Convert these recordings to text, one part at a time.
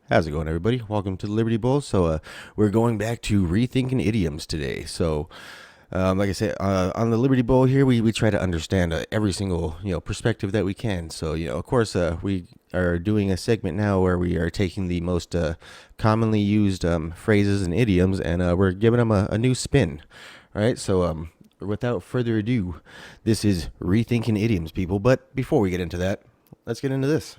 How's it going, everybody? Welcome to the Liberty Bowl. We're going back to rethinking idioms today. Like I said, on the Liberty Bowl here, we try to understand every single perspective that we can. Of course, we are doing a segment now where we are taking the most commonly used phrases and idioms, and we're giving them a new spin. All right. Without further ado, this is rethinking idioms, people. But before we get into that, let's get into this.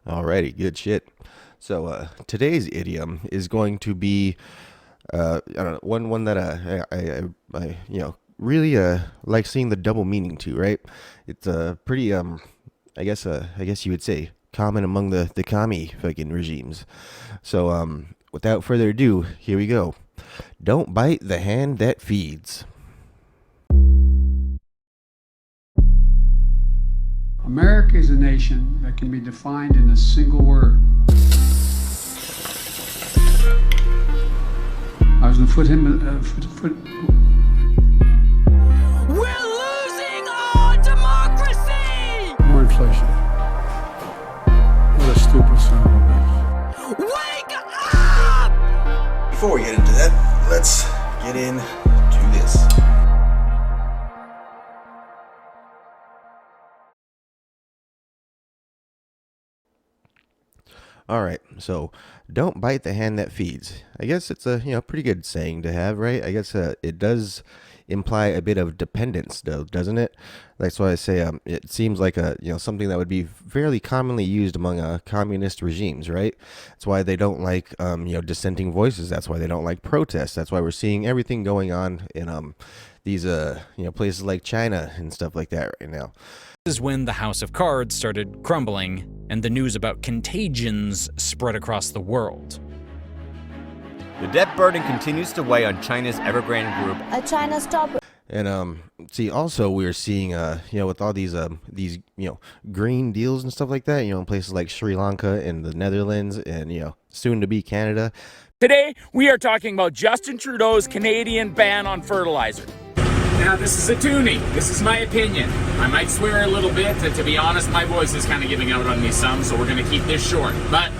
Alrighty, good shit. Today's idiom is going to be, I don't know, one that I really like seeing the double meaning to. Right? It's pretty I guess you would say common among the commie fucking regimes. Without further ado, here we go. Don't bite the hand that feeds. America is a nation that can be defined in a single word. I was going to foot him. We're losing our democracy! More inflation. What a stupid son of a bitch. Wake up! Before we get into that, let's get into this. All right, so don't bite the hand that feeds. I guess it's a pretty good saying to have, right? I guess it does imply a bit of dependence, though, doesn't it? That's why I say it seems like something that would be fairly commonly used among communist regimes, right? That's why they don't like dissenting voices. That's why they don't like protests. That's why we're seeing everything going on in these places like China and stuff like that right now. This is when the House of Cards started crumbling and the news about contagions spread across the world. The debt burden continues to weigh on China's Evergrande Group. China's top. And see, also we're seeing with all these green deals and stuff like that, in places like Sri Lanka and the Netherlands and soon to be Canada. Today, we are talking about Justin Trudeau's Canadian ban on fertilizer. Now, this is a toonie. This is my opinion. I might swear a little bit. To be honest, my voice is kind of giving out on me some, so we're going to keep this short. But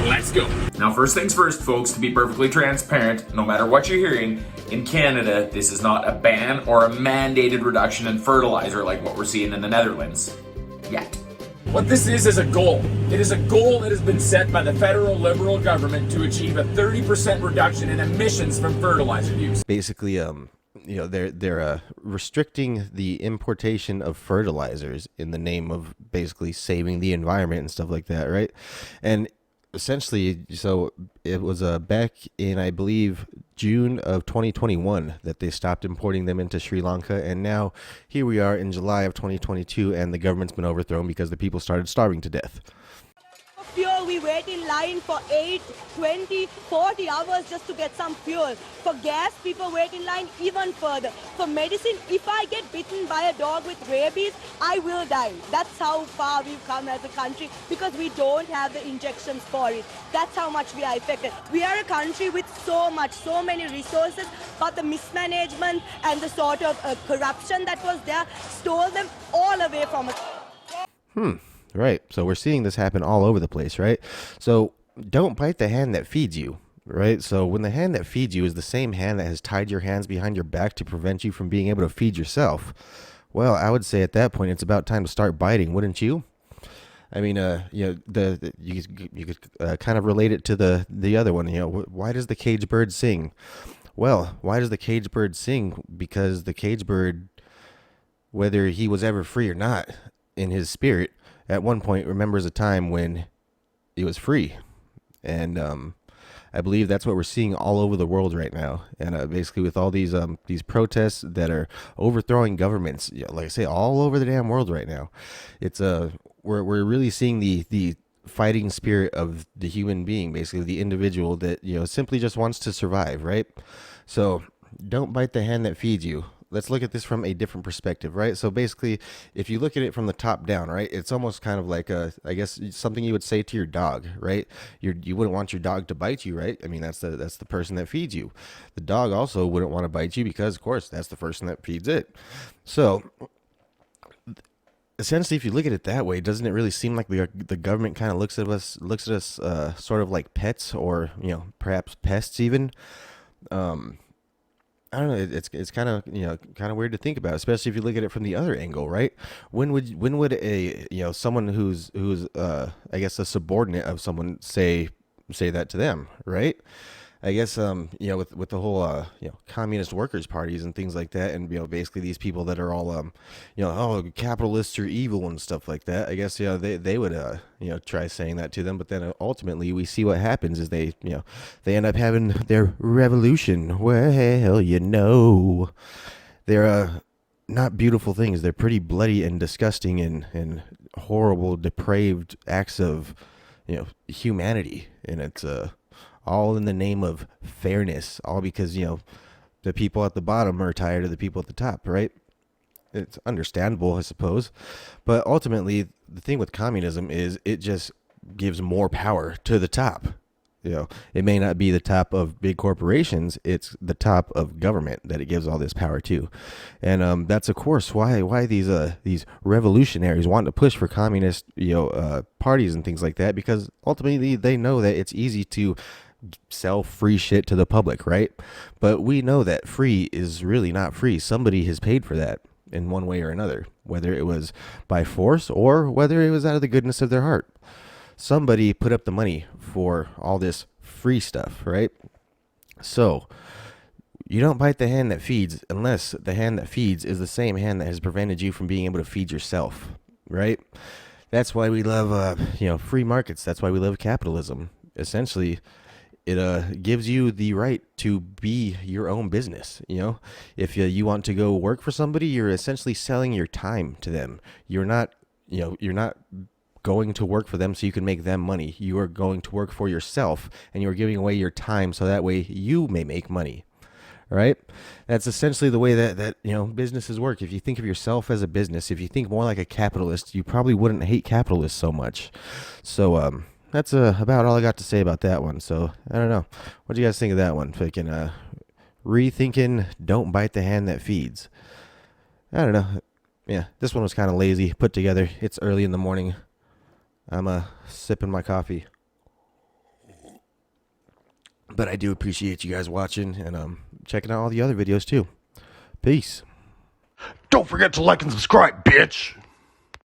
let's go. Now, first things first, folks, to be perfectly transparent, no matter what you're hearing, in Canada, this is not a ban or a mandated reduction in fertilizer like what we're seeing in the Netherlands. Yet. What this is a goal. It is a goal that has been set by the federal Liberal government to achieve a 30% reduction in emissions from fertilizer use. Basically, they're restricting the importation of fertilizers in the name of basically saving the environment and stuff like that, right? And essentially, so it was back in, I believe, June of 2021 that they stopped importing them into Sri Lanka, and now here we are in July of 2022, and the government's been overthrown because the people started starving to death. Fuel, we wait in line for 8, 20, 40 hours just to get some fuel. For gas, people wait in line even further. For medicine, if I get bitten by a dog with rabies, I will die. That's how far we've come as a country because we don't have the injections for it. That's how much we are affected. We are a country with so many resources, but the mismanagement and the sort of corruption that was there stole them all away from us. Right. So we're seeing this happen all over the place, right? So don't bite the hand that feeds you, right? So when the hand that feeds you is the same hand that has tied your hands behind your back to prevent you from being able to feed yourself, well, I would say at that point it's about time to start biting, wouldn't you? I mean, you could kind of relate it to the other one. Why does the caged bird sing? Well, why does the caged bird sing? Because the caged bird, whether he was ever free or not, in his spirit, at one point remembers a time when it was free. And I believe that's what we're seeing all over the world right now. And basically with all these protests that are overthrowing governments, like I say, all over the damn world right now, it's we're really seeing the fighting spirit of the human being, basically the individual that simply just wants to survive, right? So don't bite the hand that feeds you. let's look at this from a different perspective, right? So basically, if you look at it from the top down, right, it's almost kind of like I guess something you would say to your dog, right? You wouldn't want your dog to bite you, right? I mean, that's the person that feeds you. The dog also wouldn't want to bite you because, of course, that's the person that feeds it. So essentially, if you look at it that way, doesn't it really seem like the government kind of looks at us sort of like pets, or perhaps pests even? I don't know. It's kind of kind of weird to think about, especially if you look at it from the other angle, right? When would a someone who's I guess a subordinate of someone say that to them, right? I guess with the whole communist workers parties and things like that, and basically these people that are all oh, capitalists are evil and stuff like that. I guess they would try saying that to them, but then ultimately we see what happens is they end up having their revolution. Well, they're not beautiful things. They're pretty bloody and disgusting and horrible, depraved acts of humanity, and it's all in the name of fairness, all because the people at the bottom are tired of the people at the top, right? It's understandable, I suppose, but ultimately the thing with communism is it just gives more power to the top. It may not be the top of big corporations, it's the top of government that it gives all this power to. And that's of course why these revolutionaries want to push for communist parties and things like that, because ultimately they know that it's easy to sell free shit to the public, right? But we know that free is really not free. Somebody has paid for that in one way or another, whether it was by force or whether it was out of the goodness of their heart. Somebody put up the money for all this free stuff, right? So you don't bite the hand that feeds unless the hand that feeds is the same hand that has prevented you from being able to feed yourself, right? That's why we love free markets. That's why we love capitalism. Essentially, it gives you the right to be your own business. If you want to go work for somebody, you're essentially selling your time to them. You're not going to work for them so you can make them money. You are going to work for yourself, and you're giving away your time so that way you may make money. Right? That's essentially the way that businesses work. If you think of yourself as a business, if you think more like a capitalist, you probably wouldn't hate capitalists so much. So that's about all I got to say about that one. So I don't know. What do you guys think of that one? Freaking rethinking, don't bite the hand that feeds. I don't know. Yeah, this one was kind of lazy put together. It's early in the morning. I'm sipping my coffee. But I do appreciate you guys watching and checking out all the other videos too. Peace. Don't forget to like and subscribe, bitch!